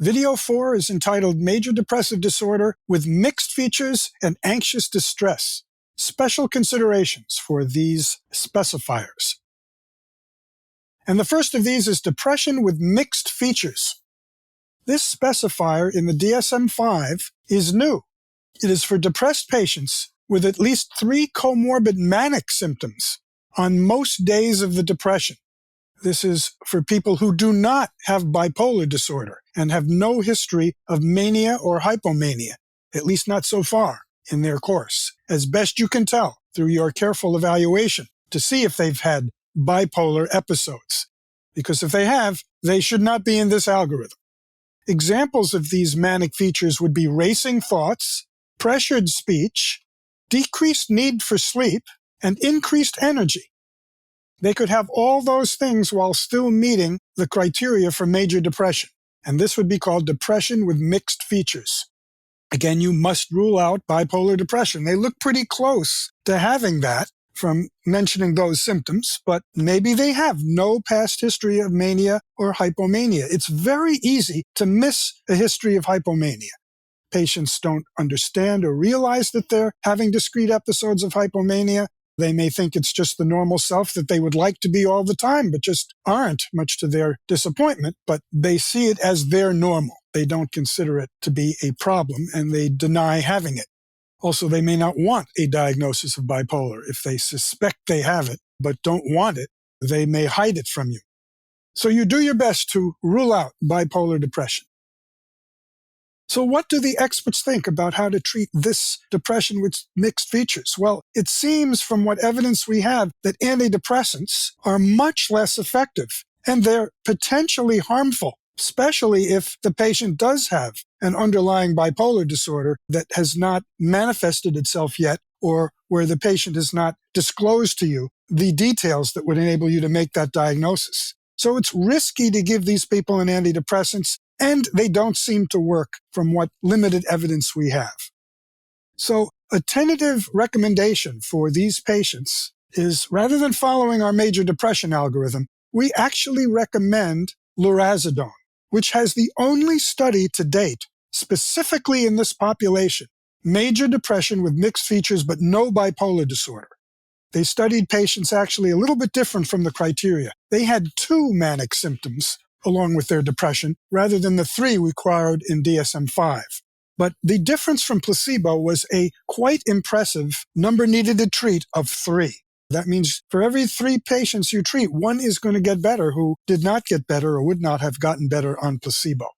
Video 4 is entitled Major Depressive Disorder with Mixed Features and Anxious Distress. Special considerations for these specifiers. And the first of these is depression with mixed features. This specifier in the DSM-5 is new. It is for depressed patients with at least 3 comorbid manic symptoms on most days of the depression. This is for people who do not have bipolar disorder and have no history of mania or hypomania, at least not so far in their course, as best you can tell through your careful evaluation to see if they've had bipolar episodes. Because if they have, they should not be in this algorithm. Examples of these manic features would be racing thoughts, pressured speech, decreased need for sleep, and increased energy. They could have all those things while still meeting the criteria for major depression, and this would be called depression with mixed features. Again, you must rule out bipolar depression. They look pretty close to having that from mentioning those symptoms, but maybe they have no past history of mania or hypomania. It's very easy to miss a history of hypomania. Patients don't understand or realize that they're having discrete episodes of hypomania. They may think it's just the normal self that they would like to be all the time, but just aren't, much to their disappointment, but they see it as their normal. They don't consider it to be a problem, and they deny having it. Also, they may not want a diagnosis of bipolar. If they suspect they have it, but don't want it, they may hide it from you. So you do your best to rule out bipolar depression. So what do the experts think about how to treat this depression with mixed features? Well, it seems from what evidence we have that antidepressants are much less effective, and they're potentially harmful, especially if the patient does have an underlying bipolar disorder that has not manifested itself yet, or where the patient has not disclosed to you the details that would enable you to make that diagnosis. So it's risky to give these people an antidepressants, and they don't seem to work from what limited evidence we have. So a tentative recommendation for these patients is, rather than following our major depression algorithm, we actually recommend lorazepam, which has the only study to date, specifically in this population, major depression with mixed features but no bipolar disorder. They studied patients actually a little bit different from the criteria. They had 2 manic symptoms along with their depression, rather than the 3 required in DSM-5. But the difference from placebo was a quite impressive number needed to treat of 3. That means for every 3 patients you treat, 1 is going to get better who did not get better or would not have gotten better on placebo.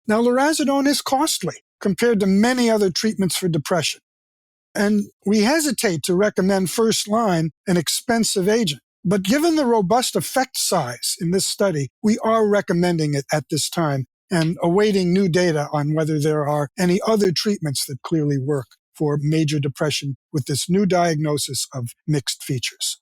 Now, lorazepam is costly compared to many other treatments for depression. And we hesitate to recommend first-line an expensive agent. But given the robust effect size in this study, we are recommending it at this time and awaiting new data on whether there are any other treatments that clearly work for major depression with this new diagnosis of mixed features.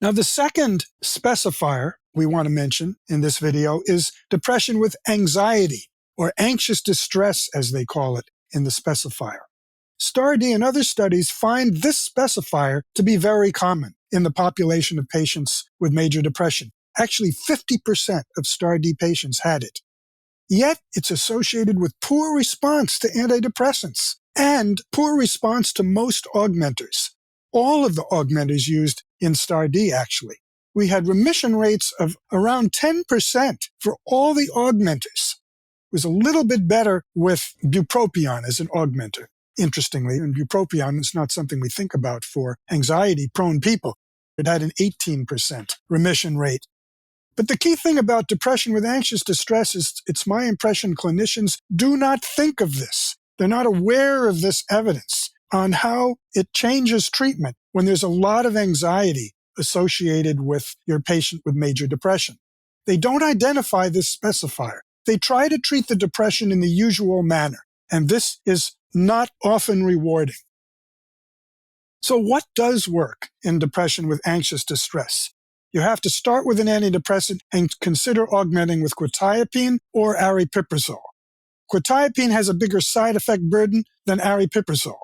Now, the second specifier we want to mention in this video is depression with anxiety, or anxious distress, as they call it in the specifier. STAR-D and other studies find this specifier to be very common in the population of patients with major depression. Actually, 50% of STAR-D patients had it. Yet, it's associated with poor response to antidepressants and poor response to most augmenters. All of the augmenters used in STAR-D, actually. We had remission rates of around 10% for all the augmenters. It was a little bit better with bupropion as an augmenter. Interestingly, and bupropion is not something we think about for anxiety-prone people. It had an 18% remission rate. But the key thing about depression with anxious distress is, it's my impression clinicians do not think of this. They're not aware of this evidence on how it changes treatment when there's a lot of anxiety associated with your patient with major depression. They don't identify this specifier. They try to treat the depression in the usual manner, and this is not often rewarding. So what does work in depression with anxious distress? You have to start with an antidepressant and consider augmenting with quetiapine or aripiprazole. Quetiapine has a bigger side effect burden than aripiprazole.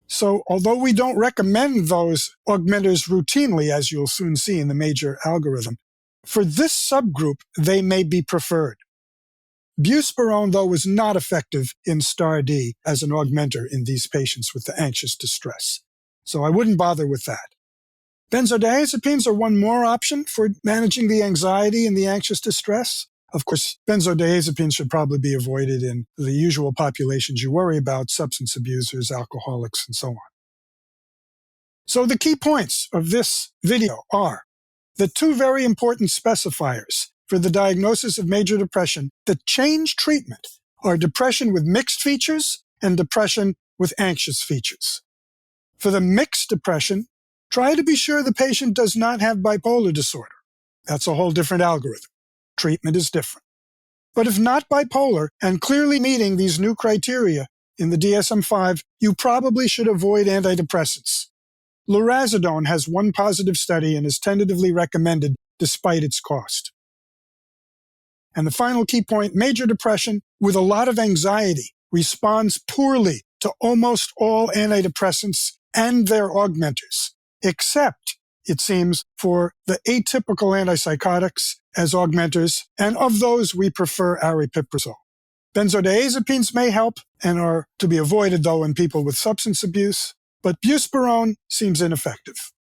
So although we don't recommend those augmenters routinely, as you'll soon see in the major algorithm, for this subgroup, they may be preferred. Buspirone, though, was not effective in star D as an augmenter in these patients with the anxious distress. So I wouldn't bother with that. Benzodiazepines are one more option for managing the anxiety and the anxious distress. Of course, benzodiazepines should probably be avoided in the usual populations you worry about, substance abusers, alcoholics, and so on. So the key points of this video are the two very important specifiers for the diagnosis of major depression that change treatment are depression with mixed features and depression with anxious features. For the mixed depression, try to be sure the patient does not have bipolar disorder. That's a whole different algorithm. Treatment is different. But if not bipolar and clearly meeting these new criteria in the DSM-5, you probably should avoid antidepressants. Lorazepam has one positive study and is tentatively recommended despite its cost. And the final key point, major depression with a lot of anxiety responds poorly to almost all antidepressants and their augmenters, except, it seems, for the atypical antipsychotics as augmenters, and of those we prefer aripiprazole. Benzodiazepines may help and are to be avoided, though, in people with substance abuse, but buspirone seems ineffective.